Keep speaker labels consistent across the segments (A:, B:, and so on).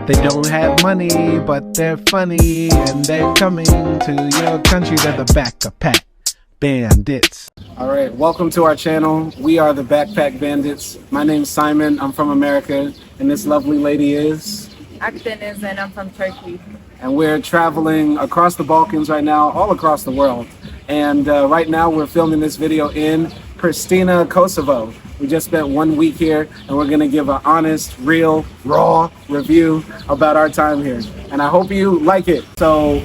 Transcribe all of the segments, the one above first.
A: They don't have money, but they're funny, and they're coming to your country. They're the Backpack Bandits.
B: All right, welcome to our channel. We are the Backpack Bandits. My name's Simon. I'm from America, and this lovely lady is
C: Akdeniz, and I'm from Turkey.
B: And we're traveling across the Balkans right now, all across the world. And right now we're filming this video in Pristina, Kosovo. We just spent 1 week here, and we're gonna give an honest, real, raw review about our time here. And I hope you like it. So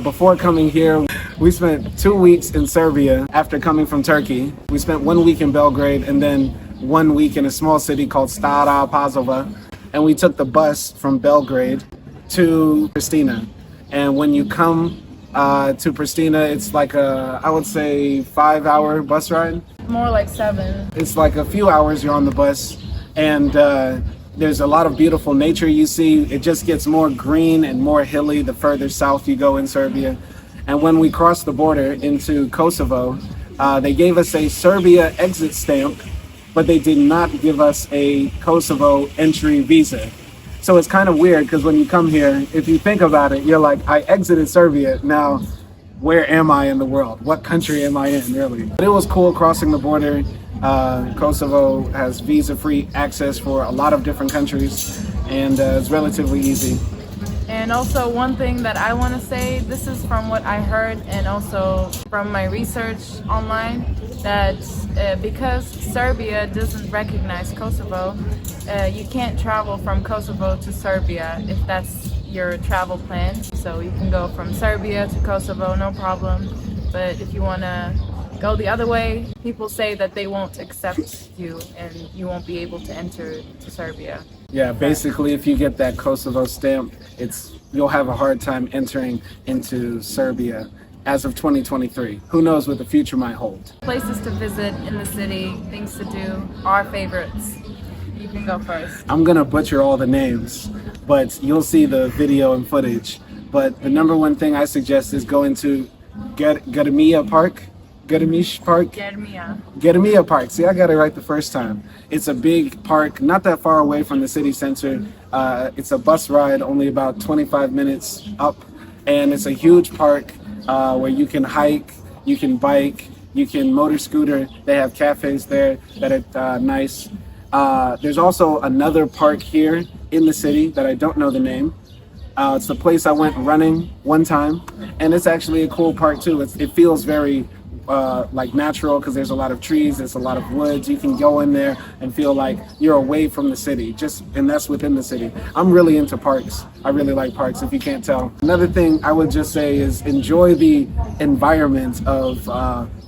B: before coming here, we spent 2 weeks in Serbia after coming from Turkey. We spent 1 week in Belgrade and then 1 week in a small city called Stara Pazova. And we took the bus from Belgrade to Pristina. And when you come to Pristina, it's like I would say 5-hour bus ride.
C: More like 7.
B: It's like a few hours you're on the bus, and there's a lot of beautiful nature you see. It just gets more green and more hilly the further south you go in Serbia. And when we crossed the border into Kosovo, they gave us a Serbia exit stamp, but they did not give us a Kosovo entry visa. So it's kind of weird because when you come here, if you think about it, you're like, I exited Serbia, now where am I in the world? What country am I in, really? But it was cool crossing the border. Kosovo has visa-free access for a lot of different countries, and it's relatively easy.
C: And also one thing that I want to say, this is from what I heard and also from my research online, that because Serbia doesn't recognize Kosovo, you can't travel from Kosovo to Serbia if that's your travel plan. So you can go from Serbia to Kosovo, no problem. But if you want to go the other way, people say that they won't accept you and you won't be able to enter to Serbia.
B: Yeah, basically if you get that Kosovo stamp, you'll have a hard time entering into Serbia as of 2023. Who knows what the future might hold.
C: Places to visit in the city, things to do, our favorites. You can go first.
B: I'm gonna butcher all the names, but you'll see the video and footage. But the number one thing I suggest is going to Gedimiya Park. Gedimish Park? Gedimiya Park. See, I got it right the first time. It's a big park, not that far away from the city center. It's a bus ride, only about 25 minutes up. And it's a huge park where you can hike, you can bike, you can motor scooter. They have cafes there that are nice. There's also another park here in the city that I don't know the name. It's the place I went running one time, and it's actually a cool park too. It feels very like natural because there's a lot of trees, there's a lot of woods. You can go in there and feel like you're away from the city, and that's within the city. I'm really into parks. I really like parks, if you can't tell. Another thing I would just say is enjoy the environment of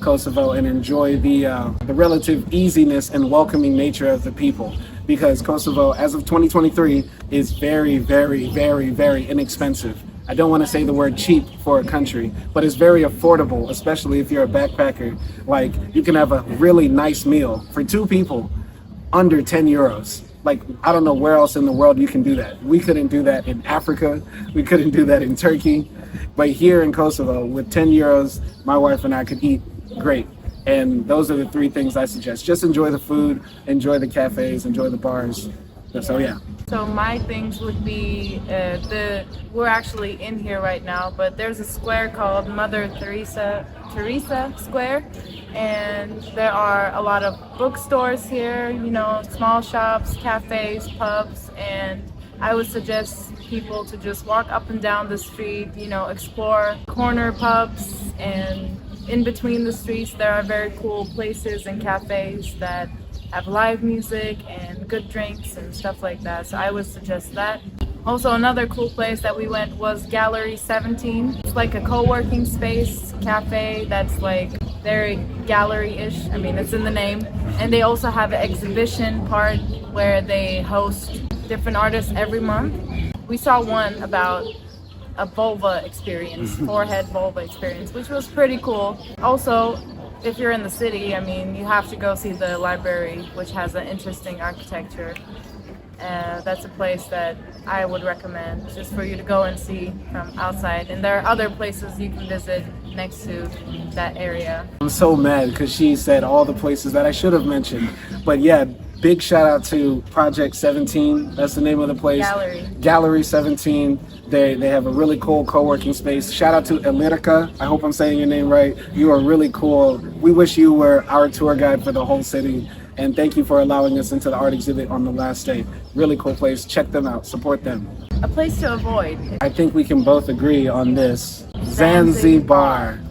B: Kosovo and enjoy the relative easiness and welcoming nature of the people. Because Kosovo, as of 2023, is very, very, very, very inexpensive. I don't want to say the word cheap for a country, but it's very affordable, especially if you're a backpacker. Like, you can have a really nice meal for 2 people under 10 euros. Like, I don't know where else in the world you can do that. We couldn't do that in Africa. We couldn't do that in Turkey. But here in Kosovo, with 10 euros, my wife and I could eat great. And those are the 3 things I suggest. Just enjoy the food, enjoy the cafes, enjoy the bars. So yeah.
C: So my things would be, we're actually in here right now, but there's a square called Mother Teresa Square, and there are a lot of bookstores here, you know, small shops, cafes, pubs, and I would suggest people to just walk up and down the street, you know, explore corner pubs, and in between the streets there are very cool places and cafes that have live music and good drinks and stuff like that, so I would suggest that. Also, another cool place that we went was Gallery 17. It's like a co-working space cafe that's like very gallery-ish. I mean, it's in the name. And they also have an exhibition part where they host different artists every month. We saw one about a vulva experience, forehead vulva experience, which was pretty cool. Also, if you're in the city, I mean, you have to go see the library, which has an interesting architecture. That's a place that I would recommend just for you to go and see from outside. And there are other places you can visit next to that area.
B: I'm so mad because she said all the places that I should have mentioned. But yeah, big shout out to Project 17. That's the name of the place. Gallery 17. They have a really cool co-working space. Shout out to Elirica. I hope I'm saying your name right. You are really cool. We wish you were our tour guide for the whole city. And thank you for allowing us into the art exhibit on the last day. Really cool place. Check them out. Support them.
C: A place to avoid.
B: I think we can both agree on this. Zanzibar.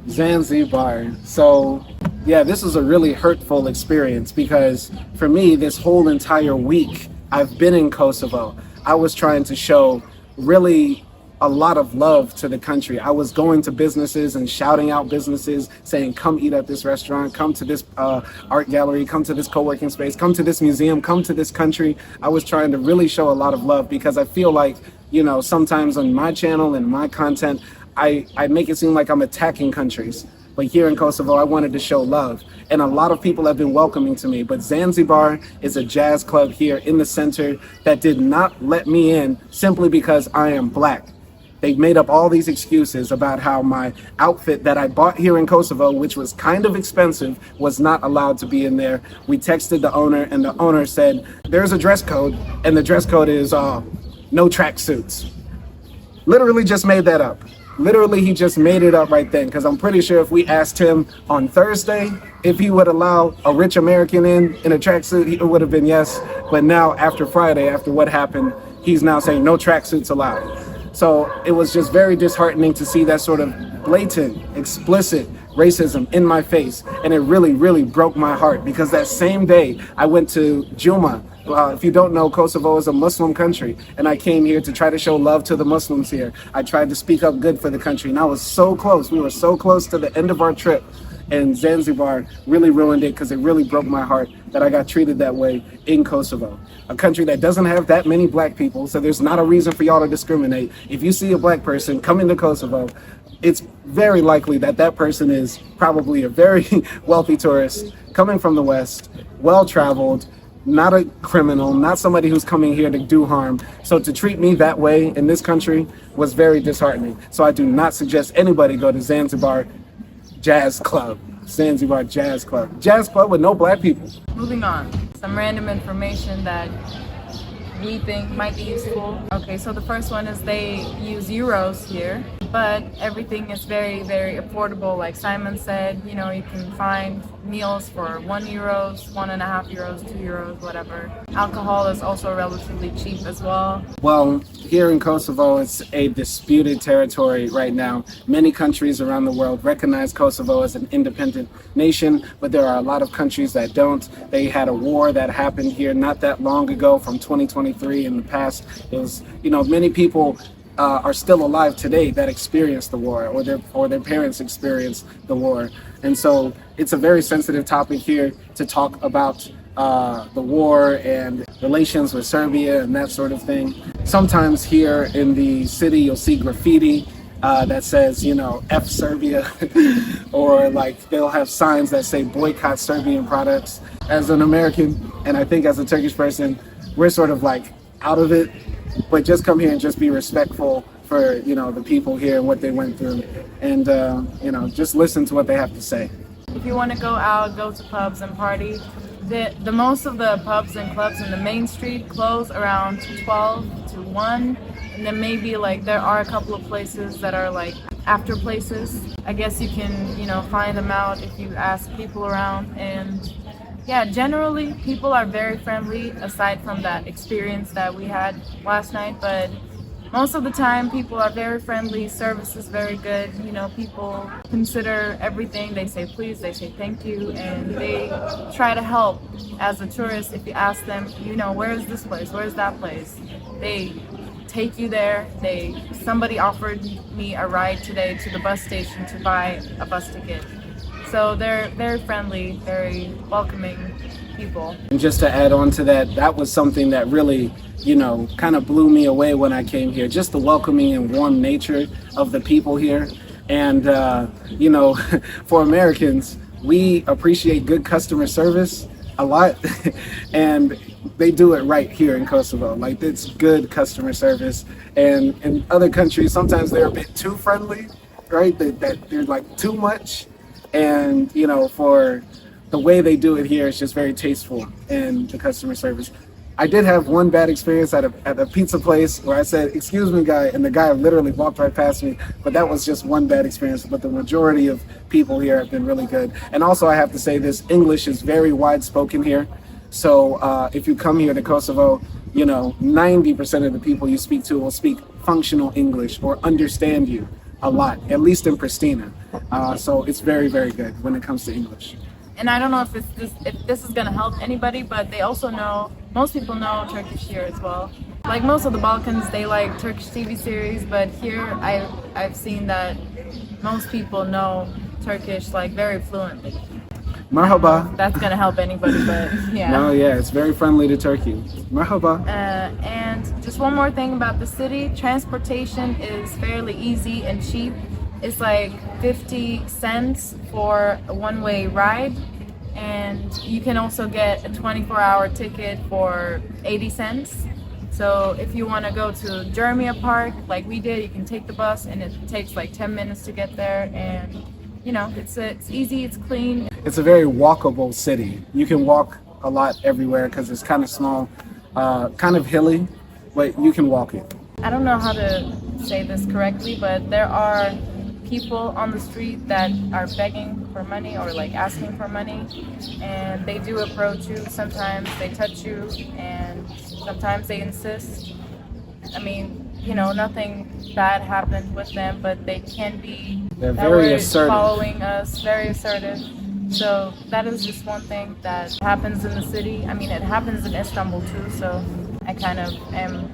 B: Zanzibar. So, yeah, this was a really hurtful experience because for me, this whole entire week I've been in Kosovo. I was trying to show really a lot of love to the country. I was going to businesses and shouting out businesses saying, come eat at this restaurant, come to this art gallery, come to this co-working space, come to this museum, come to this country. I was trying to really show a lot of love because I feel like, you know, sometimes on my channel and my content, I make it seem like I'm attacking countries. But here in Kosovo, I wanted to show love. And a lot of people have been welcoming to me. But Zanzibar is a jazz club here in the center that did not let me in simply because I am black. They made up all these excuses about how my outfit that I bought here in Kosovo, which was kind of expensive, was not allowed to be in there. We texted the owner and the owner said, there's a dress code and the dress code is no tracksuits. Literally just made that up. Literally, he just made it up right then, because I'm pretty sure if we asked him on Thursday if he would allow a rich American in a tracksuit, it would have been yes. But now after Friday, after what happened, he's now saying no tracksuits allowed. So it was just very disheartening to see that sort of blatant, explicit racism in my face. And it really, really broke my heart because that same day I went to Juma. If you don't know, Kosovo is a Muslim country, and I came here to try to show love to the Muslims here. I tried to speak up good for the country, and I was so close. We were so close to the end of our trip, and Zanzibar really ruined it because it really broke my heart that I got treated that way in Kosovo, a country that doesn't have that many black people, so there's not a reason for y'all to discriminate. If you see a black person come into Kosovo, it's very likely that that person is probably a very wealthy tourist coming from the West, well-traveled, not a criminal, not somebody who's coming here to do harm. So to treat me that way in this country was very disheartening. So I do not suggest anybody go to Zanzibar Jazz Club. Zanzibar Jazz Club. Jazz Club with no black people.
C: Moving on. Some random information that we think might be useful. Okay, so the first one is they use euros here, but everything is very, very affordable. Like Simon said, you know, you can find meals for €1, €1.5, €2, whatever. Alcohol is also relatively cheap as well.
B: Well, here in Kosovo, it's a disputed territory right now. Many countries around the world recognize Kosovo as an independent nation, but there are a lot of countries that don't. They had a war that happened here not that long ago from 2023 in the past. It was, you know, many people are still alive today that experienced the war, or their parents experienced the war. And so it's a very sensitive topic here to talk about the war and relations with Serbia and that sort of thing. Sometimes here in the city you'll see graffiti that says, you know, F Serbia, or like they'll have signs that say boycott Serbian products. As an American, and I think as a Turkish person, we're sort of like out of it. But just come here and just be respectful for, you know, the people here and what they went through, and you know, just listen to what they have to say.
C: If you want to go out, go to pubs and party, the most of the pubs and clubs in the main street close around 12 to 1, and then maybe like there are a couple of places that are like after places. I guess you can, you know, find them out if you ask people around. And yeah, generally people are very friendly aside from that experience that we had last night, but most of the time people are very friendly, service is very good, you know, people consider everything, they say please, they say thank you, and they try to help. As a tourist, if you ask them, you know, where is this place, where is that place, they take you there. Somebody offered me a ride today to the bus station to buy a bus ticket. So they're very friendly, very welcoming people.
B: And just to add on to that, that was something that really, you know, kind of blew me away when I came here. Just the welcoming and warm nature of the people here. And, you know, for Americans, we appreciate good customer service a lot. And they do it right here in Kosovo. Like, it's good customer service. And in other countries, sometimes they're a bit too friendly, right? That they're like too much. And, you know, for the way they do it here is just very tasteful, and the customer service. I did have one bad experience at a pizza place where I said, "Excuse me, guy," and the guy literally walked right past me. But that was just one bad experience. But the majority of people here have been really good. And also, I have to say this: English is very wide spoken here. So if you come here to Kosovo, 90% of the people you speak to will speak functional English or understand you a lot, at least in Pristina. So it's very, very good when it comes to English.
C: And I don't know if this is gonna help anybody, but they also know, most people know Turkish here as well. Like most of the Balkans, they like Turkish TV series, but here I've seen that most people know Turkish like very fluently.
B: Merhaba.
C: That's gonna help anybody, but yeah.
B: No, yeah, it's very friendly to Turkey. Merhaba.
C: And just one more thing about the city, transportation is fairly easy and cheap. It's like 50 cents for a one-way ride, and you can also get a 24-hour ticket for 80 cents. So if you want to go to Jeremia Park like we did, you can take the bus, and it takes like 10 minutes to get there, and it's easy, it's clean.
B: It's a very walkable city. You can walk a lot everywhere because it's kind of small, kind of hilly, but you can walk it.
C: I don't know how to say this correctly, but there are people on the street that are begging for money or like asking for money, and they do approach you. Sometimes they touch you, and sometimes they insist. I mean, nothing bad happened with them, but they can be
B: very assertive,
C: following us, very assertive. So that is just one thing that happens in the city. I mean, it happens in Istanbul too, so I kind of am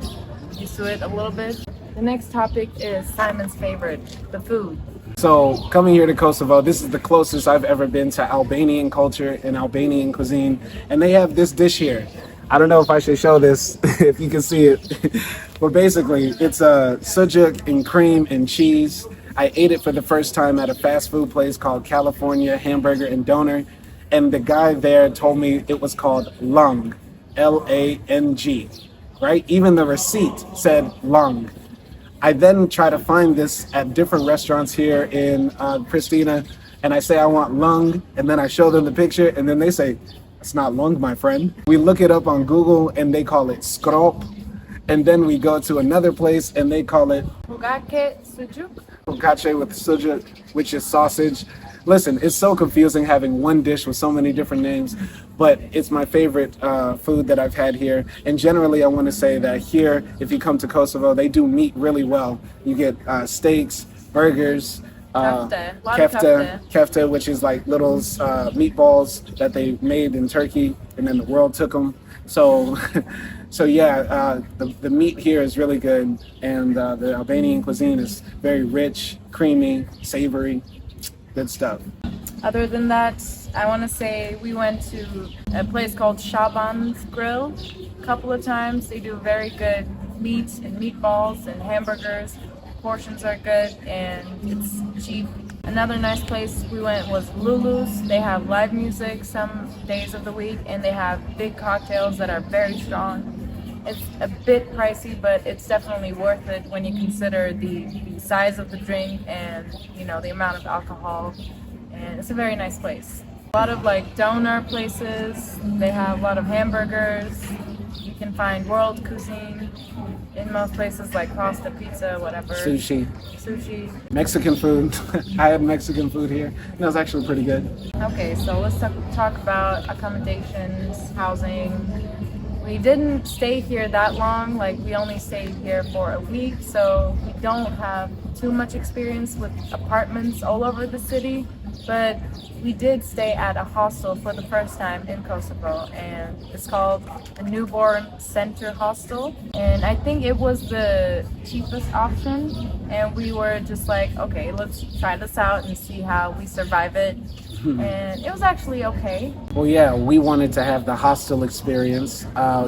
C: used to it a little bit. The next topic is Simon's favorite, the food.
B: So coming here to Kosovo, this is the closest I've ever been to Albanian culture and Albanian cuisine. And they have this dish here. I don't know if I should show this, if you can see it. But basically, it's a sucuk and cream and cheese. I ate it for the first time at a fast food place called California Hamburger and Doner. And the guy there told me it was called lung, L-A-N-G, right? Even the receipt said lung. I then try to find this at different restaurants here in Pristina, and I say I want lung, and then I show them the picture, and then they say, "It's not lung, my friend." We look it up on Google, and they call it skrop, and then we go to another place, and they call it
C: Hugake sucuk.
B: Hugake with sucuk, which is sausage. Listen, it's so confusing having one dish with so many different names, but it's my favorite food that I've had here. And generally, I want to say that here, if you come to Kosovo, they do meat really well. You get steaks, burgers, kefta, which is like little meatballs that they made in Turkey, and then the world took them. So, the meat here is really good, and the Albanian cuisine is very rich, creamy, savory. Good stuff.
C: Other than that, I want to say we went to a place called Shaban's Grill a couple of times. They do very good meat and meatballs and hamburgers. Portions are good and it's cheap. Another nice place we went was Lulu's. They have live music some days of the week, and they have big cocktails that are very strong. It's a bit pricey, but it's definitely worth it when you consider the size of the drink and the amount of alcohol. And it's a very nice place. A lot of like doner places. They have a lot of hamburgers. You can find world cuisine in most places like pasta, pizza, whatever.
B: Sushi.
C: Mexican
B: food. I had Mexican food here. And it was actually pretty good.
C: Okay, so let's talk about accommodations, housing. We didn't stay here that long, like we only stayed here for a week, so we don't have too much experience with apartments all over the city, but we did stay at a hostel for the first time in Kosovo, and it's called a Newborn Center Hostel, and I think it was the cheapest option, and we were just like, okay, let's try this out and see how we survive it. And it was actually okay.
B: Well, yeah, we wanted to have the hostel experience.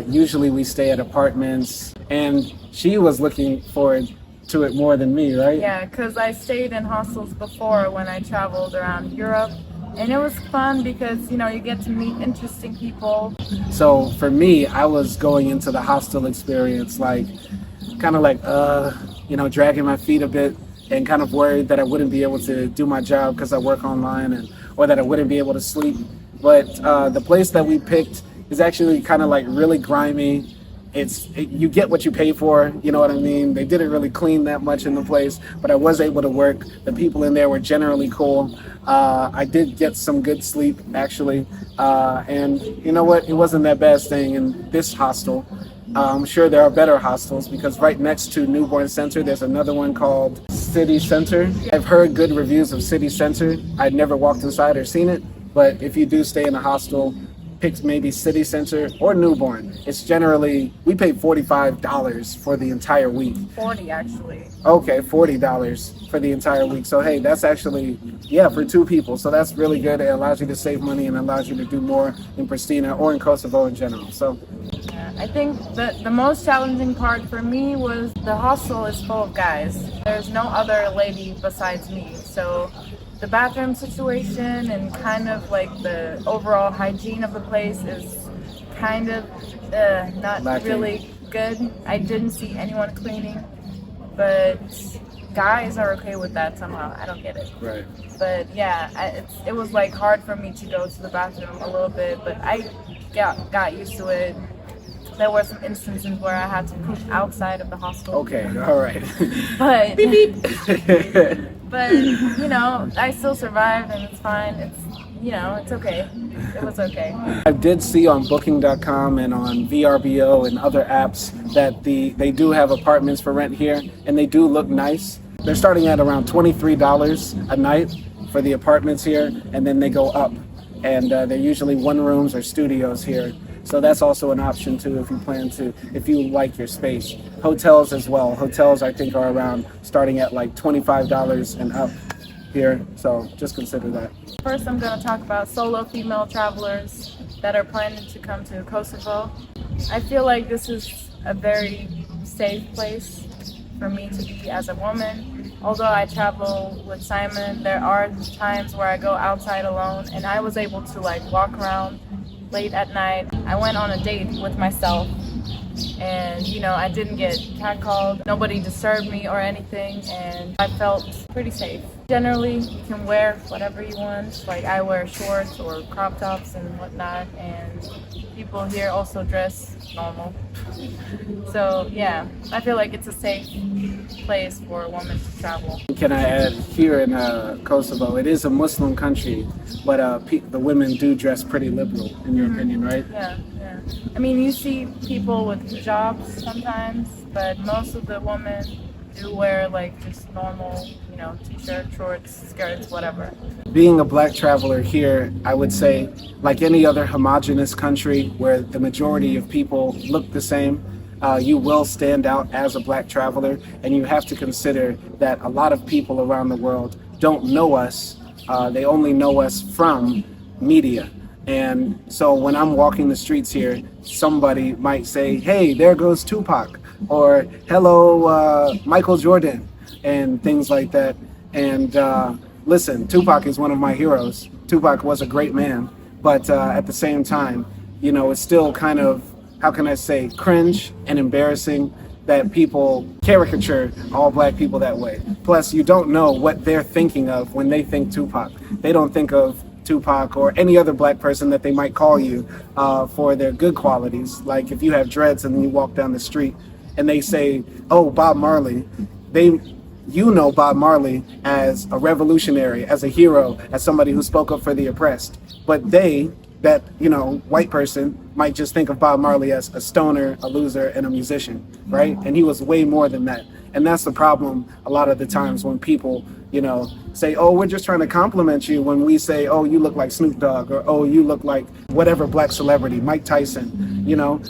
B: Usually we stay at apartments, and she was looking forward to it more than me, right?
C: Yeah, because I stayed in hostels before when I traveled around Europe, and it was fun because, you get to meet interesting people.
B: So for me, I was going into the hostel experience kind of dragging my feet a bit, and kind of worried that I wouldn't be able to do my job because I work online, or that I wouldn't be able to sleep. But the place that we picked is actually kind of like really grimy. You get what you pay for, you know what I mean? They didn't really clean that much in the place, but I was able to work. The people in there were generally cool. I did get some good sleep, actually. And you know what? It wasn't that bad staying in this hostel. I'm sure there are better hostels because right next to Newborn Center, there's another one called City Center. I've heard good reviews of City Center. I'd never walked inside or seen it, but if you do stay in a hostel, pick maybe City Center or Newborn. It's generally, we paid $45 for the entire week.
C: 40 actually.
B: Okay, $40 for the entire week. So hey, that's actually, yeah, for two people. So that's really good. It allows you to save money and allows you to do more in Pristina or in Kosovo in general. So
C: yeah, I think the most challenging part for me was the hostel is full of guys. There's no other lady besides me. So the bathroom situation and kind of like the overall hygiene of the place is kind of not
B: lacking.
C: Really good. I didn't see anyone cleaning, but guys are okay with that somehow. I don't get it.
B: right.
C: But yeah, it was like hard for me to go to the bathroom a little bit, but I got used to it. There were some instances where I had to poop outside of the hostel.
B: Okay, all right.
C: But beep, beep. But you know, I still survived and it's fine. It's okay. It was okay.
B: I did see on Booking.com and on VRBO and other apps that they do have apartments for rent here, and they do look nice. They're starting at around $23 a night for the apartments here, and then they go up. And they're usually one rooms or studios here. So that's also an option too if you like your space. Hotels as well. Hotels I think are around starting at like $25 and up here. So just consider that.
C: First, I'm going to talk about solo female travelers that are planning to come to Kosovo. I feel like this is a very safe place for me to be as a woman. Although I travel with Simon, there are times where I go outside alone, and I was able to like walk around late at night. I went on a date with myself, and I didn't get catcalled. Nobody disturbed me or anything, and I felt pretty safe. Generally, you can wear whatever you want. Like I wear shorts or crop tops and whatnot, and people here also dress normal. So yeah, I feel like it's a safe place for a woman to travel.
B: Can I add, here in Kosovo, it is a Muslim country, but the women do dress pretty liberal, in your opinion, right?
C: Yeah. I mean, you see people with hijabs sometimes, but most of the women do wear like just normal, t-shirt, shorts, skirts, whatever.
B: Being a black traveler here, I would say, like any other homogenous country where the majority of people look the same, you will stand out as a black traveler, and you have to consider that a lot of people around the world don't know us. They only know us from media. And so when I'm walking the streets here, somebody might say, hey, there goes Tupac, or hello, Michael Jordan, and things like that. And listen, Tupac is one of my heroes. Tupac was a great man, but at the same time, it's still kind of, how can I say, cringe and embarrassing that people caricature all black people that way. Plus, you don't know what they're thinking of when they think Tupac. They don't think of Tupac or any other black person that they might call you for their good qualities. Like if you have dreads and you walk down the street and they say, oh, Bob Marley, you know Bob Marley as a revolutionary, as a hero, as somebody who spoke up for the oppressed. But that white person might just think of Bob Marley as a stoner, a loser, and a musician, right? And he was way more than that. And that's the problem a lot of the times when people, say, oh, we're just trying to compliment you, when we say, oh, you look like Snoop Dogg, or oh, you look like whatever black celebrity, Mike Tyson,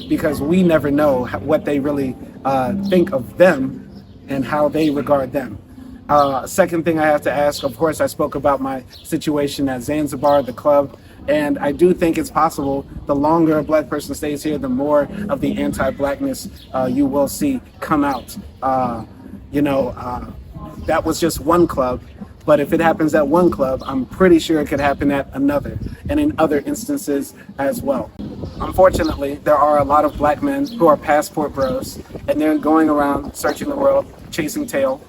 B: because we never know what they really think of them and how they regard them. Second thing I have to ask, of course, I spoke about my situation at Zanzibar, the club, and I do think it's possible the longer a black person stays here, the more of the anti-blackness you will see come out. That was just one club, but if it happens at one club, I'm pretty sure it could happen at another, and in other instances as well. Unfortunately, there are a lot of black men who are passport bros, and they're going around searching the world, chasing tail.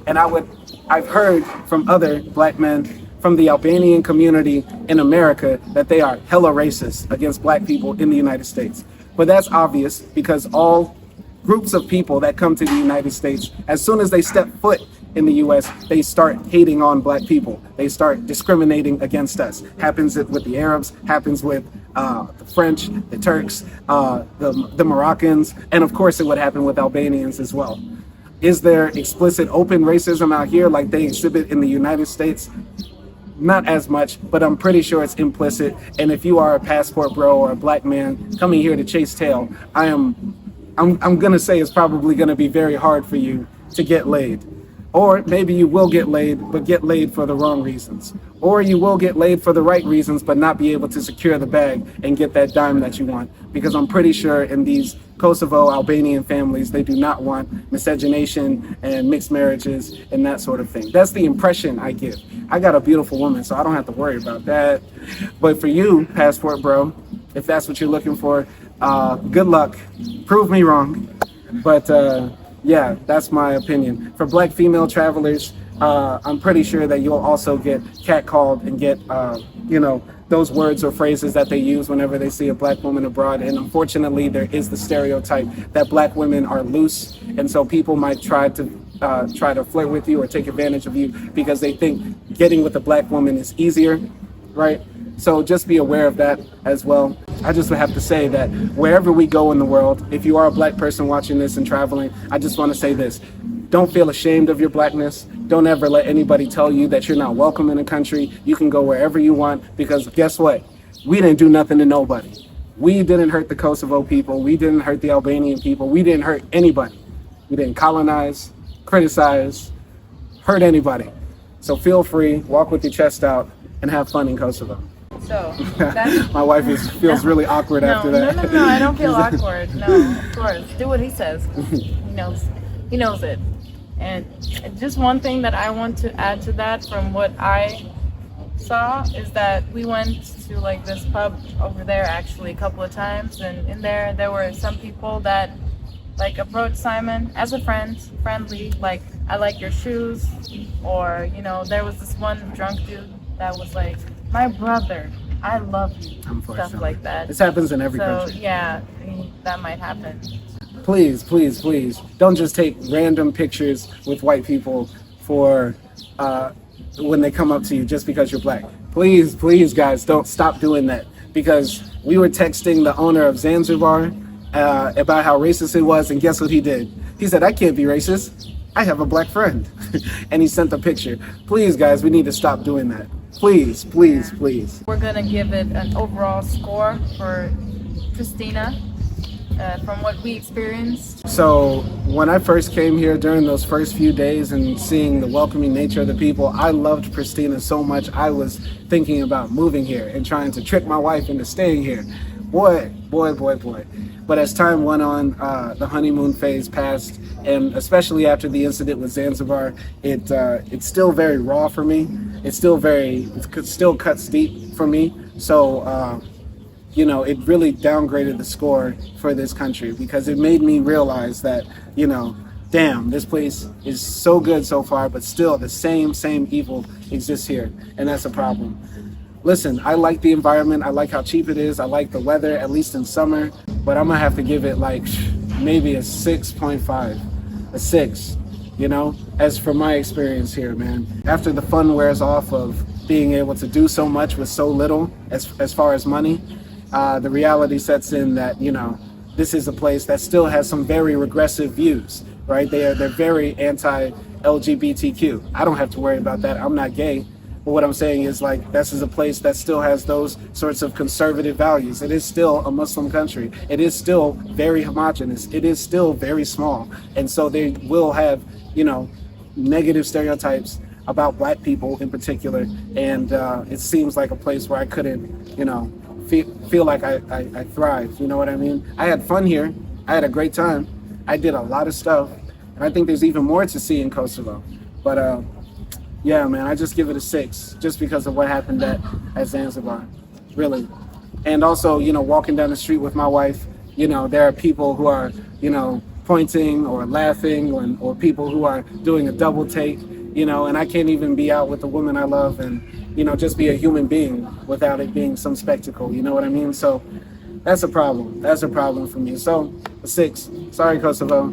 B: And I've heard from other black men from the Albanian community in America that they are hella racist against black people in the United States. But that's obvious because all groups of people that come to the United States, as soon as they step foot in the US, they start hating on black people. They start discriminating against us. Happens with the Arabs, happens with the French, the Turks, the Moroccans, and of course it would happen with Albanians as well. Is there explicit open racism out here like they exhibit in the United States? Not as much, but I'm pretty sure it's implicit. And if you are a passport bro or a black man coming here to chase tail, I'm gonna say it's probably gonna be very hard for you to get laid. Or maybe you will get laid, but get laid for the wrong reasons. Or you will get laid for the right reasons, but not be able to secure the bag and get that dime that you want. Because I'm pretty sure in these Kosovo Albanian families, they do not want miscegenation and mixed marriages and that sort of thing. That's the impression I give. I got a beautiful woman, so I don't have to worry about that. But for you, passport bro, if that's what you're looking for, good luck. Prove me wrong. But yeah, that's my opinion. For black female travelers, I'm pretty sure that you'll also get catcalled and get, those words or phrases that they use whenever they see a black woman abroad. And unfortunately, there is the stereotype that black women are loose. And so people might try to flirt with you or take advantage of you because they think getting with a black woman is easier, right? So just be aware of that as well. I just would have to say that wherever we go in the world, if you are a black person watching this and traveling, I just want to say this. Don't feel ashamed of your blackness. Don't ever let anybody tell you that you're not welcome in a country. You can go wherever you want because guess what? We didn't do nothing to nobody. We didn't hurt the Kosovo people. We didn't hurt the Albanian people. We didn't hurt anybody. We didn't colonize, criticize, hurt anybody. So feel free, walk with your chest out, and have fun in Kosovo.
C: So that's
B: my wife feels really awkward after that.
C: No, I don't feel awkward. No, of course. Do what he says. He knows it. And just one thing that I want to add to that from what I saw is that we went to like this pub over there actually a couple of times, and in there were some people that like approached Simon as a friendly, like, I like your shoes, or there was this one drunk dude that was like, my brother, I love you, stuff like that.
B: This happens in every country.
C: So yeah, that might happen.
B: Please, please, please, don't just take random pictures with white people for when they come up to you just because you're black. Please, please, guys, don't stop doing that. Because we were texting the owner of Zanzibar about how racist it was, and guess what he did? He said, I can't be racist. I have a black friend. And he sent a picture. Please, guys, we need to stop doing that. Please, please, please.
C: We're gonna give it an overall score for Pristina from what we experienced.
B: So when I first came here during those first few days and seeing the welcoming nature of the people, I loved Pristina so much. I was thinking about moving here and trying to trick my wife into staying here. Boy. But as time went on, the honeymoon phase passed, and especially after the incident with Zanzibar, it's still very raw for me. It still cuts deep for me. So, it really downgraded the score for this country because it made me realize that, damn, this place is so good so far, but still the same evil exists here, and that's a problem. Listen, I like the environment. I like how cheap it is. I like the weather, at least in summer. But I'm going to have to give it like maybe a 6.5, a 6, as for my experience here, man. After the fun wears off of being able to do so much with so little as far as money, the reality sets in that, this is a place that still has some very regressive views, right? They're very anti-LGBTQ. I don't have to worry about that. I'm not gay. But what I'm saying is, like, this is a place that still has those sorts of conservative values. It is still a Muslim country. It is still very homogenous. It is still very small. And so they will have, negative stereotypes about black people in particular. And it seems like a place where I couldn't, feel like I thrive. You know what I mean? I had fun here. I had a great time. I did a lot of stuff. And I think there's even more to see in Kosovo. But, yeah, man, I just give it a 6 just because of what happened at Zanzibar, really. And also, walking down the street with my wife, there are people who are, pointing or laughing or people who are doing a double take, and I can't even be out with the woman I love and just be a human being without it being some spectacle. You know what I mean? So that's a problem. That's a problem for me. So a 6. Sorry, Kosovo.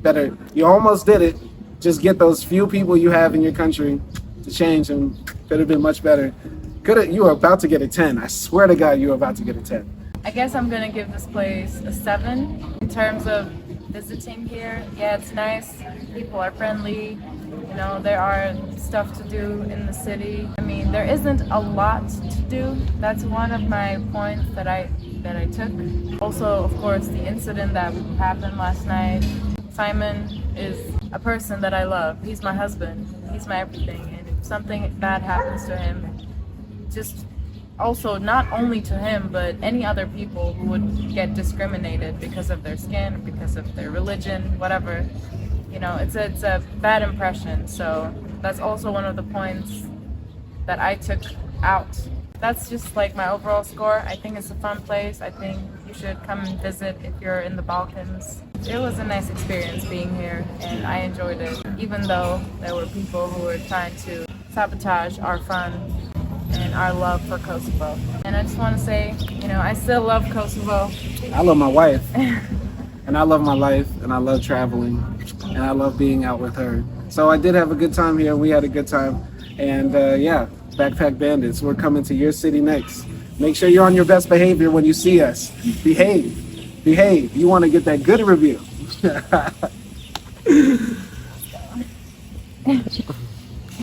B: Better. You almost did it. Just get those few people you have in your country to change, and could have been much better. You were about to get a 10. I swear to God, you were about to get a 10.
C: I guess I'm gonna give this place a 7 in terms of visiting here. Yeah, it's nice. People are friendly. There are stuff to do in the city. I mean, there isn't a lot to do. That's one of my points that I took. Also, of course, the incident that happened last night. Simon is a person that I love. He's my husband. He's my everything. And if something bad happens to him, just also not only to him, but any other people who would get discriminated because of their skin, because of their religion, whatever. It's a bad impression. So that's also one of the points that I took out. That's just like my overall score. I think it's a fun place. I think you should come and visit if you're in the Balkans. It was a nice experience being here, and I enjoyed it, even though there were people who were trying to sabotage our fun and our love for Kosovo. And I just want to say, I still love Kosovo.
B: I love my wife, and I love my life, and I love traveling, and I love being out with her. So I did have a good time here. We had a good time. And yeah, Backpack Bandits, we're coming to your city next. Make sure you're on your best behavior when you see us. Behave. You want to get that good review.